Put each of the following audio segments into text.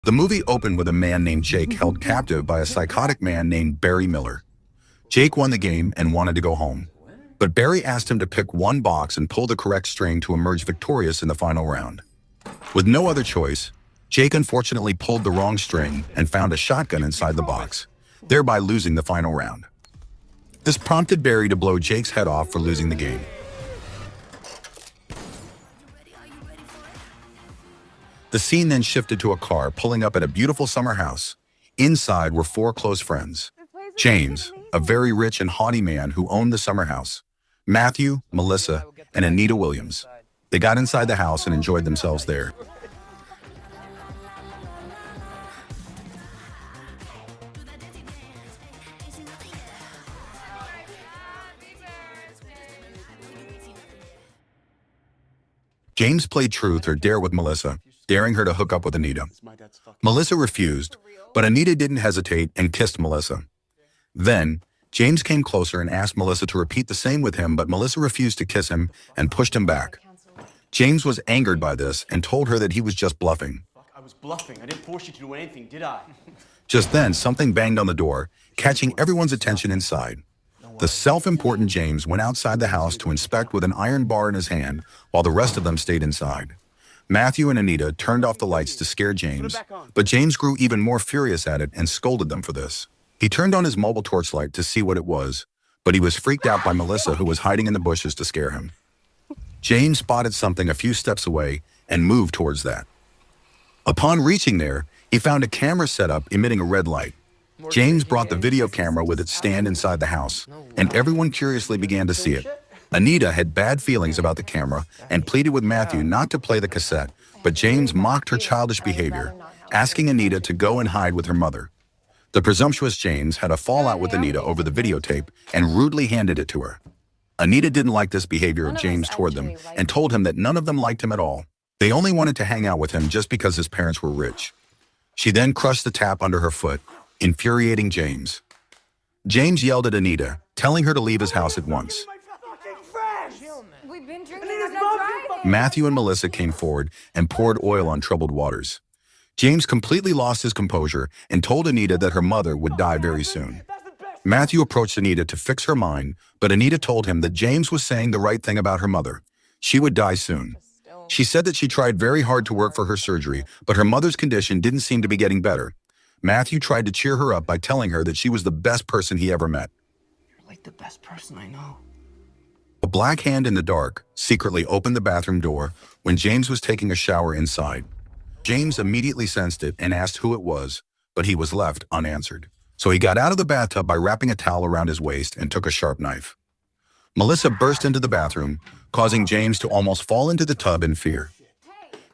The movie opened with a man named Jake held captive by a psychotic man named Barry Miller. Jake won the game and wanted to go home, but Barry asked him to pick one box and pull the correct string to emerge victorious in the final round. With no other choice, Jake unfortunately pulled the wrong string and found a shotgun inside the box, thereby losing the final round. This prompted Barry to blow Jake's head off for losing the game. The scene then shifted to a car pulling up at a beautiful summer house. Inside were four close friends. James, a very rich and haughty man who owned the summer house. Matthew, Melissa, and Anita Williams. They got inside the house and enjoyed themselves there. James played truth or dare with Melissa, daring her to hook up with Anita. Melissa refused, but Anita didn't hesitate and kissed Melissa. Then, James came closer and asked Melissa to repeat the same with him, but Melissa refused to kiss him and pushed him back. James was angered by this and told her that he was just bluffing. I was bluffing. I didn't force you to do anything, did I? Just then, something banged on the door, catching everyone's attention inside. The self-important James went outside the house to inspect with an iron bar in his hand, while the rest of them stayed inside. Matthew and Anita turned off the lights to scare James, but James grew even more furious at it and scolded them for this. He turned on his mobile torchlight to see what it was, but he was freaked out by Melissa, who was hiding in the bushes to scare him. James spotted something a few steps away and moved towards that. Upon reaching there, he found a camera set up emitting a red light. James brought the video camera with its stand inside the house, and everyone curiously began to see it. Anita had bad feelings about the camera and pleaded with Matthew not to play the cassette, but James mocked her childish behavior, asking Anita to go and hide with her mother. The presumptuous James had a fallout with Anita over the videotape and rudely handed it to her. Anita didn't like this behavior of James toward them and told him that none of them liked him at all. They only wanted to hang out with him just because his parents were rich. She then crushed the tap under her foot, infuriating James. James yelled at Anita, telling her to leave his house at once. Matthew and Melissa came forward and poured oil on troubled waters. James completely lost his composure and told Anita that her mother would die very soon. Matthew approached Anita to fix her mind, but Anita told him that James was saying the right thing about her mother. She would die soon. She said that she tried very hard to work for her surgery, but her mother's condition didn't seem to be getting better. Matthew tried to cheer her up by telling her that she was the best person he ever met. You're like the best person I know. A black hand in the dark secretly opened the bathroom door when James was taking a shower inside. James immediately sensed it and asked who it was, but he was left unanswered. So he got out of the bathtub by wrapping a towel around his waist and took a sharp knife. Melissa burst into the bathroom, causing James to almost fall into the tub in fear.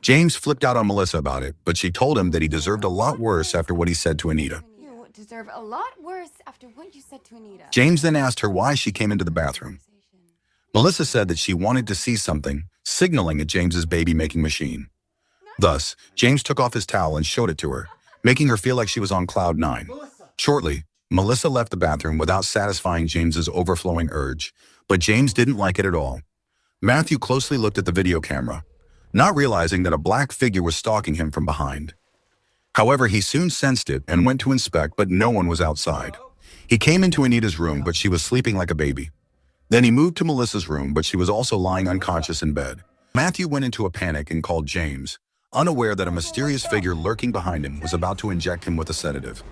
James flipped out on Melissa about it, but she told him that he deserved a lot worse after what he said to Anita. You deserve a lot worse after what you said to Anita. James then asked her why she came into the bathroom. Melissa said that she wanted to see something, signaling at James's baby-making machine. Thus, James took off his towel and showed it to her, making her feel like she was on cloud nine. Shortly, Melissa left the bathroom without satisfying James's overflowing urge, but James didn't like it at all. Matthew closely looked at the video camera, not realizing that a black figure was stalking him from behind. However, he soon sensed it and went to inspect, but no one was outside. He came into Anita's room, but she was sleeping like a baby. Then he moved to Melissa's room, but she was also lying unconscious in bed. Matthew went into a panic and called James, unaware that a mysterious figure lurking behind him was about to inject him with a sedative.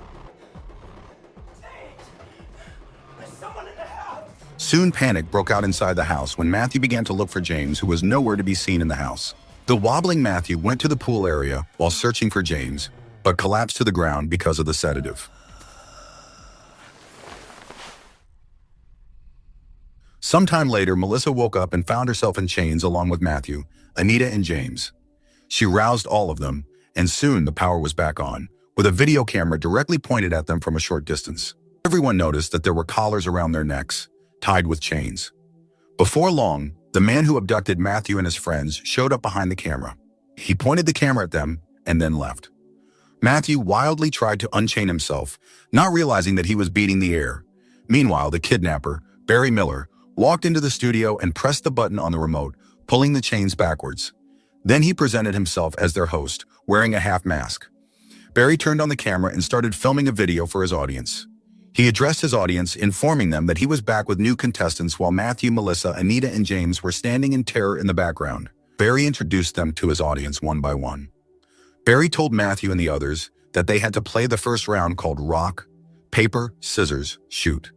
Soon panic broke out inside the house when Matthew began to look for James, who was nowhere to be seen in the house. The wobbling Matthew went to the pool area while searching for James, but collapsed to the ground because of the sedative. Sometime later, Melissa woke up and found herself in chains along with Matthew, Anita, and James. She roused all of them, and soon the power was back on, with a video camera directly pointed at them from a short distance. Everyone noticed that there were collars around their necks, tied with chains. Before long, the man who abducted Matthew and his friends showed up behind the camera. He pointed the camera at them and then left. Matthew wildly tried to unchain himself, not realizing that he was beating the air. Meanwhile, the kidnapper, Barry Miller, walked into the studio and pressed the button on the remote, pulling the chains backwards. Then he presented himself as their host, wearing a half mask. Barry turned on the camera and started filming a video for his audience. He addressed his audience, informing them that he was back with new contestants while Matthew, Melissa, Anita, and James were standing in terror in the background. Barry introduced them to his audience one by one. Barry told Matthew and the others that they had to play the first round called rock, paper, scissors, shoot.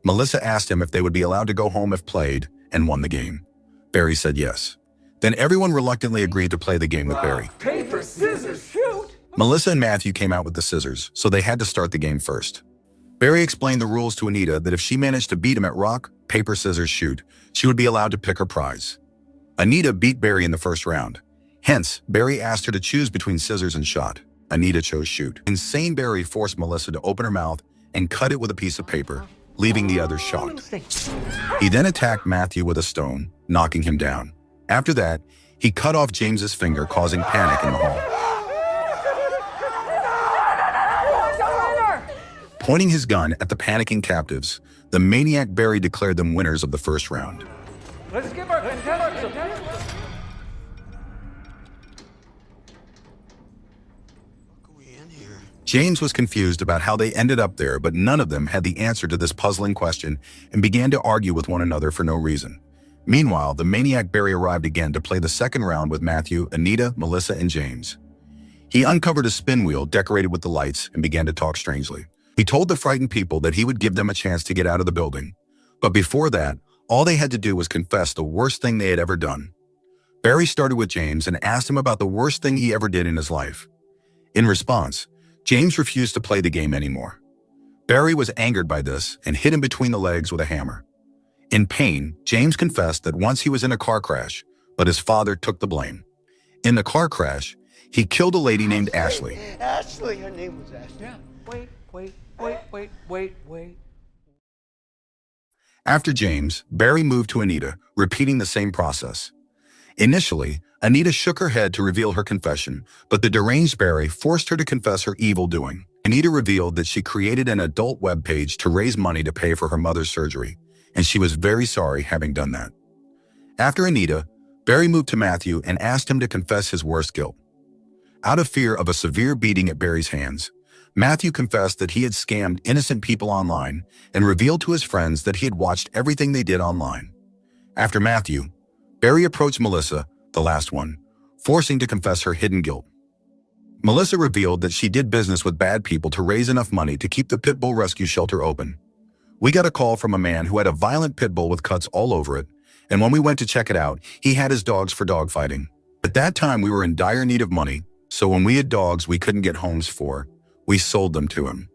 Melissa asked him if they would be allowed to go home if played and won the game. Barry said yes. Then everyone reluctantly agreed to play the game with Barry. Paper, scissors, shoot! Melissa and Matthew came out with the scissors, so they had to start the game first. Barry explained the rules to Anita that if she managed to beat him at rock, paper, scissors, shoot, she would be allowed to pick her prize. Anita beat Barry in the first round. Hence, Barry asked her to choose between scissors and shot. Anita chose shoot. Insane Barry forced Melissa to open her mouth and cut it with a piece of paper, leaving the others shocked. He then attacked Matthew with a stone, knocking him down. After that, he cut off James's finger, causing panic in the hall. Pointing his gun at the panicking captives, the maniac Barry declared them winners of the first round. Let's give our contestants. James was confused about how they ended up there, but none of them had the answer to this puzzling question and began to argue with one another for no reason. Meanwhile, the maniac Barry arrived again to play the second round with Matthew, Anita, Melissa, and James. He uncovered a spin wheel decorated with the lights and began to talk strangely. He told the frightened people that he would give them a chance to get out of the building. But before that, all they had to do was confess the worst thing they had ever done. Barry started with James and asked him about the worst thing he ever did in his life. In response, James refused to play the game anymore. Barry was angered by this and hit him between the legs with a hammer. In pain, James confessed that once he was in a car crash, but his father took the blame. In the car crash, he killed a lady named Ashley. Ashley, her name was Ashley. Yeah. Wait. After James, Barry moved to Anita, repeating the same process. Initially, Anita shook her head to reveal her confession, but the deranged Barry forced her to confess her evil doing. Anita revealed that she created an adult web page to raise money to pay for her mother's surgery, and she was very sorry having done that. After Anita, Barry moved to Matthew and asked him to confess his worst guilt. Out of fear of a severe beating at Barry's hands, Matthew confessed that he had scammed innocent people online and revealed to his friends that he had watched everything they did online. After Matthew, Barry approached Melissa, the last one, forcing to confess her hidden guilt. Melissa revealed that she did business with bad people to raise enough money to keep the pit bull rescue shelter open. We got a call from a man who had a violent pit bull with cuts all over it, and when we went to check it out, he had his dogs for dog fighting. At that time, we were in dire need of money, so when we had dogs we couldn't get homes for, we sold them to him.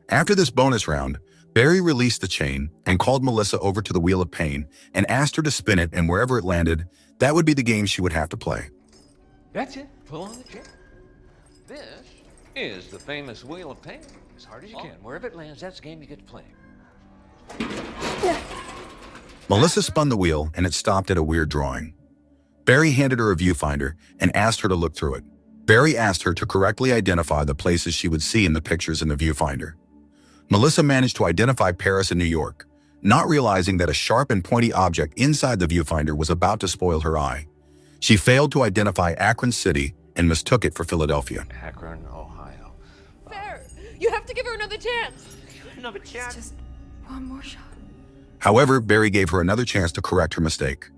After this bonus round, Barry released the chain and called Melissa over to the Wheel of Pain and asked her to spin it, and wherever it landed, that would be the game she would have to play. That's it. Pull on the chain. This is the famous Wheel of Pain. As hard as you can. Wherever it lands, that's the game you get to play. Melissa spun the wheel and it stopped at a weird drawing. Barry handed her a viewfinder and asked her to look through it. Barry asked her to correctly identify the places she would see in the pictures in the viewfinder. Melissa managed to identify Paris and New York, not realizing that a sharp and pointy object inside the viewfinder was about to spoil her eye. She failed to identify Akron City and mistook it for Philadelphia. Akron, Ohio. Fair. You have to give her another chance. Another chance. Just one more shot. However, Barry gave her another chance to correct her mistake.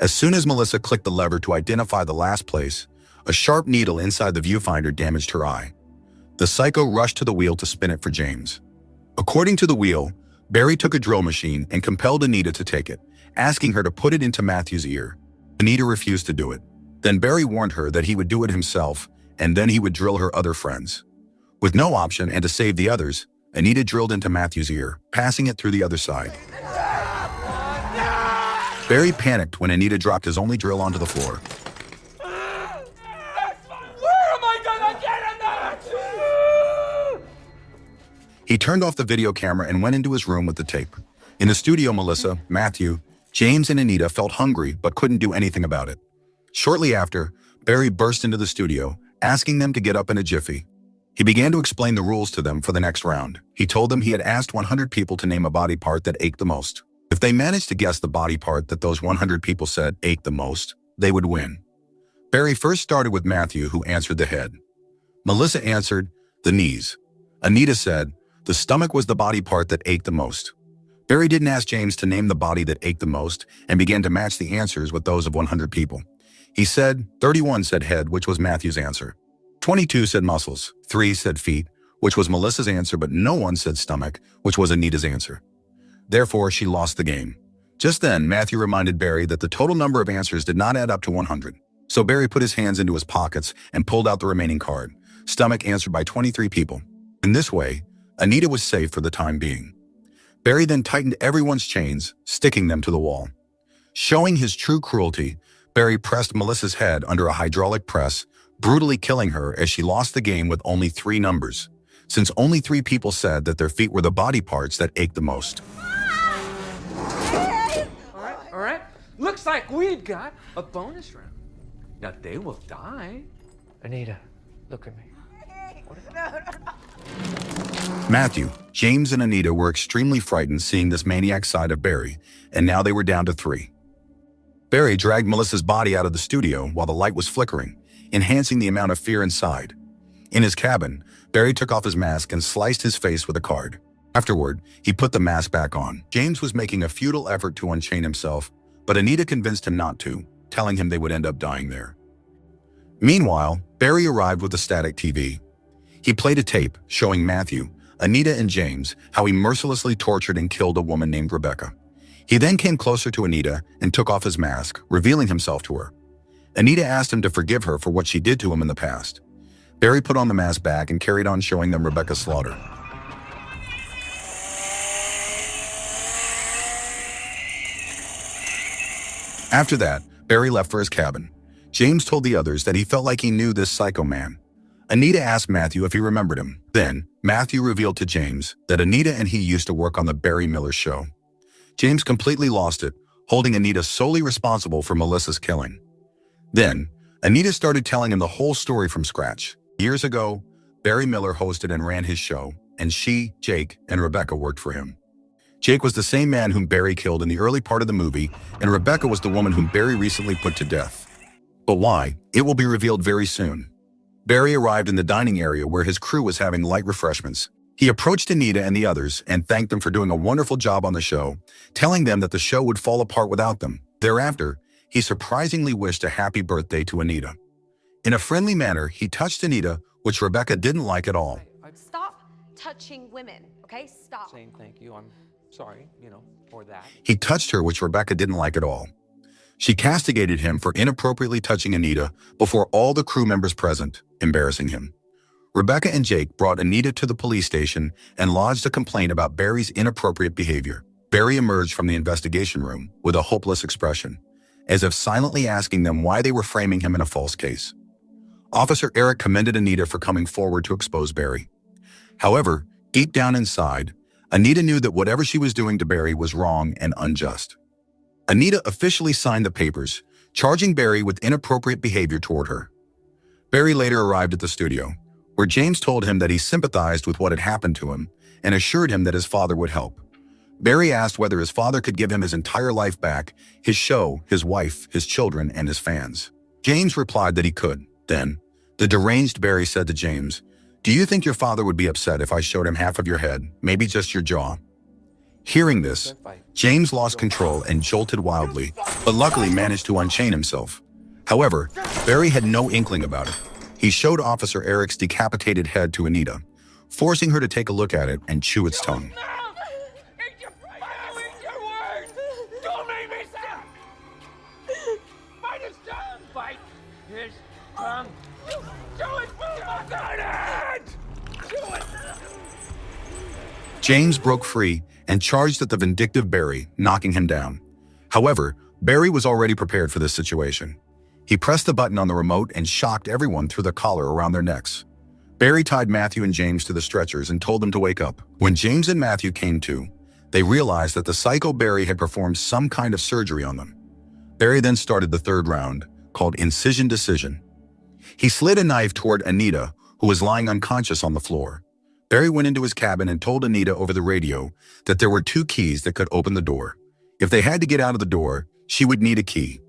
As soon as Melissa clicked the lever to identify the last place, a sharp needle inside the viewfinder damaged her eye. The psycho rushed to the wheel to spin it for James. According to the wheel, Barry took a drill machine and compelled Anita to take it, asking her to put it into Matthew's ear. Anita refused to do it. Then Barry warned her that he would do it himself, and then he would drill her other friends. With no option and to save the others, Anita drilled into Matthew's ear, passing it through the other side. Barry panicked when Anita dropped his only drill onto the floor. He turned off the video camera and went into his room with the tape. In the studio, Melissa, Matthew, James, and Anita felt hungry but couldn't do anything about it. Shortly after, Barry burst into the studio, asking them to get up in a jiffy. He began to explain the rules to them for the next round. He told them he had asked 100 people to name a body part that ached the most. If they managed to guess the body part that those 100 people said ached the most, they would win. Barry first started with Matthew, who answered the head. Melissa answered The knees. Anita said, the stomach was the body part that ached the most. Barry didn't ask James to name the body that ached the most and began to match the answers with those of 100 people. He said, 31 said head, which was Matthew's answer. 22 said muscles, 3 said feet, which was Melissa's answer, but no one said stomach, which was Anita's answer. Therefore, she lost the game. Just then, Matthew reminded Barry that the total number of answers did not add up to 100. So Barry put his hands into his pockets and pulled out the remaining card. Stomach answered by 23 people. In this way, Anita was safe for the time being. Barry then tightened everyone's chains, sticking them to the wall. Showing his true cruelty, Barry pressed Melissa's head under a hydraulic press, brutally killing her as she lost the game with only 3 numbers, since only 3 people said that their feet were the body parts that ached the most. All right. Looks like we've got a bonus round. Now they will die. Anita, look at me. Matthew, James, and Anita were extremely frightened seeing this maniac side of Barry, and now they were down to 3. Barry dragged Melissa's body out of the studio while the light was flickering, enhancing the amount of fear inside. In his cabin, Barry took off his mask and sliced his face with a card. Afterward, he put the mask back on. James was making a futile effort to unchain himself, but Anita convinced him not to, telling him they would end up dying there. Meanwhile, Barry arrived with a static TV. He played a tape showing Matthew, Anita, and James how he mercilessly tortured and killed a woman named Rebecca. He then came closer to Anita and took off his mask, revealing himself to her. Anita asked him to forgive her for what she did to him in the past. Barry put on the mask back and carried on showing them Rebecca's slaughter. After that, Barry left for his cabin. James told the others that he felt like he knew this psycho man. Anita asked Matthew if he remembered him. Then, Matthew revealed to James that Anita and he used to work on the Barry Miller show. James completely lost it, holding Anita solely responsible for Melissa's killing. Then, Anita started telling him the whole story from scratch. Years ago, Barry Miller hosted and ran his show, and she, Jake, and Rebecca worked for him. Jake was the same man whom Barry killed in the early part of the movie, and Rebecca was the woman whom Barry recently put to death. But why? It will be revealed very soon. Barry arrived in the dining area where his crew was having light refreshments. He approached Anita and the others and thanked them for doing a wonderful job on the show, telling them that the show would fall apart without them. Thereafter, he surprisingly wished a happy birthday to Anita. In a friendly manner, he touched Anita, which Rebecca didn't like at all. Stop touching women, okay? Stop. Saying thank you. I'm sorry, for that. He touched her, which Rebecca didn't like at all. She castigated him for inappropriately touching Anita before all the crew members present, embarrassing him. Rebecca and Jake brought Anita to the police station and lodged a complaint about Barry's inappropriate behavior. Barry emerged from the investigation room with a hopeless expression, as if silently asking them why they were framing him in a false case. Officer Eric commended Anita for coming forward to expose Barry. However, deep down inside, Anita knew that whatever she was doing to Barry was wrong and unjust. Anita officially signed the papers, charging Barry with inappropriate behavior toward her. Barry later arrived at the studio, where James told him that he sympathized with what had happened to him and assured him that his father would help. Barry asked whether his father could give him his entire life back, his show, his wife, his children, and his fans. James replied that he could. Then, the deranged Barry said to James, "Do you think your father would be upset if I showed him half of your head, maybe just your jaw?" Hearing this, James lost control and jolted wildly, but luckily managed to unchain himself. However, Barry had no inkling about it. He showed Officer Eric's decapitated head to Anita, forcing her to take a look at it and chew its tongue. Don't make me sick! Bite his tongue! Bite his tongue! Chew it! Got it! Chew it! James broke free and charged at the vindictive Barry, knocking him down. However, Barry was already prepared for this situation. He pressed the button on the remote and shocked everyone through the collar around their necks. Barry tied Matthew and James to the stretchers and told them to wake up. When James and Matthew came to, they realized that the psycho Barry had performed some kind of surgery on them. Barry then started the third round, called Incision Decision. He slid a knife toward Anita, who was lying unconscious on the floor. Barry went into his cabin and told Anita over the radio that there were 2 keys that could open the door. If they had to get out of the door, she would need a key.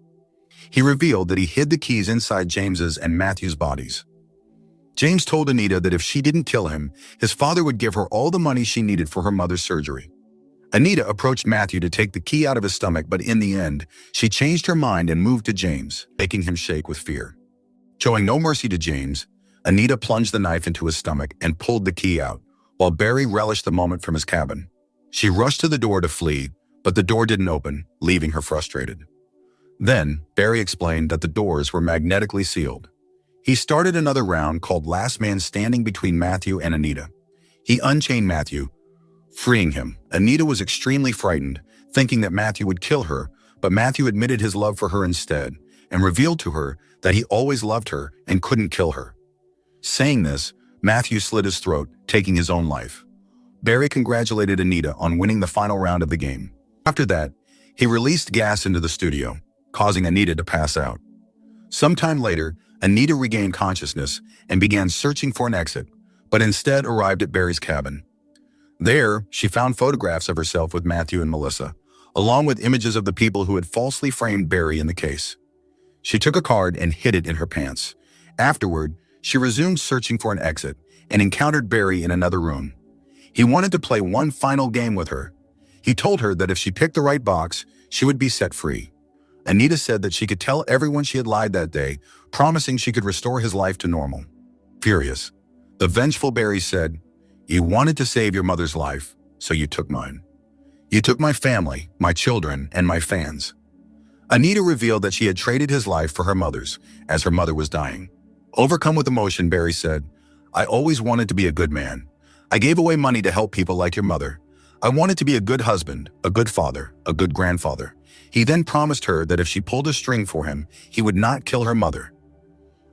He revealed that he hid the keys inside James's and Matthew's bodies. James told Anita that if she didn't kill him, his father would give her all the money she needed for her mother's surgery. Anita approached Matthew to take the key out of his stomach, but in the end, she changed her mind and moved to James, making him shake with fear. Showing no mercy to James, Anita plunged the knife into his stomach and pulled the key out, while Barry relished the moment from his cabin. She rushed to the door to flee, but the door didn't open, leaving her frustrated. Then, Barry explained that the doors were magnetically sealed. He started another round called Last Man Standing between Matthew and Anita. He unchained Matthew, freeing him. Anita was extremely frightened, thinking that Matthew would kill her, but Matthew admitted his love for her instead and revealed to her that he always loved her and couldn't kill her. Saying this, Matthew slit his throat, taking his own life. Barry congratulated Anita on winning the final round of the game. After that, he released gas into the studio, causing Anita to pass out. Sometime later, Anita regained consciousness and began searching for an exit, but instead arrived at Barry's cabin. There, she found photographs of herself with Matthew and Melissa, along with images of the people who had falsely framed Barry in the case. She took a card and hid it in her pants. Afterward, she resumed searching for an exit and encountered Barry in another room. He wanted to play one final game with her. He told her that if she picked the right box, she would be set free. Anita said that she could tell everyone she had lied that day, promising she could restore his life to normal. Furious, the vengeful Barry said, "You wanted to save your mother's life, so you took mine. You took my family, my children, and my fans." Anita revealed that she had traded his life for her mother's, as her mother was dying. Overcome with emotion, Barry said, "I always wanted to be a good man. I gave away money to help people like your mother. I wanted to be a good husband, a good father, a good grandfather." He then promised her that if she pulled a string for him, he would not kill her mother.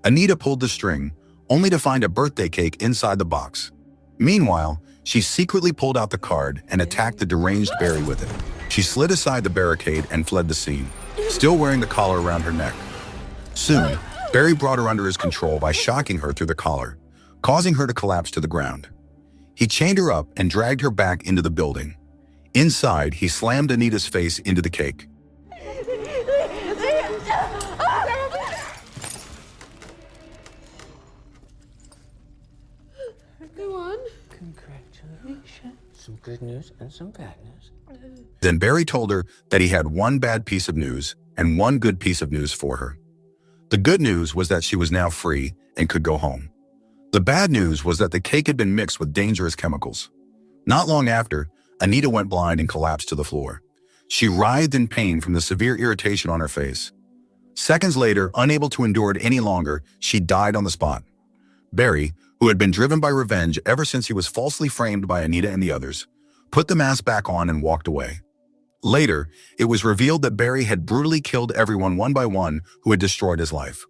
Anita pulled the string, only to find a birthday cake inside the box. Meanwhile, she secretly pulled out the card and attacked the deranged Barry with it. She slid aside the barricade and fled the scene, still wearing the collar around her neck. Soon, Barry brought her under his control by shocking her through the collar, causing her to collapse to the ground. He chained her up and dragged her back into the building. Inside, he slammed Anita's face into the cake. Go on. Congratulations. Some good news and some bad news. Then Barry told her that he had one bad piece of news and one good piece of news for her. The good news was that she was now free and could go home. The bad news was that the cake had been mixed with dangerous chemicals. Not long after, Anita went blind and collapsed to the floor. She writhed in pain from the severe irritation on her face. Seconds later, unable to endure it any longer, she died on the spot. Barry, who had been driven by revenge ever since he was falsely framed by Anita and the others, put the mask back on and walked away. Later, it was revealed that Barry had brutally killed everyone one by one who had destroyed his life.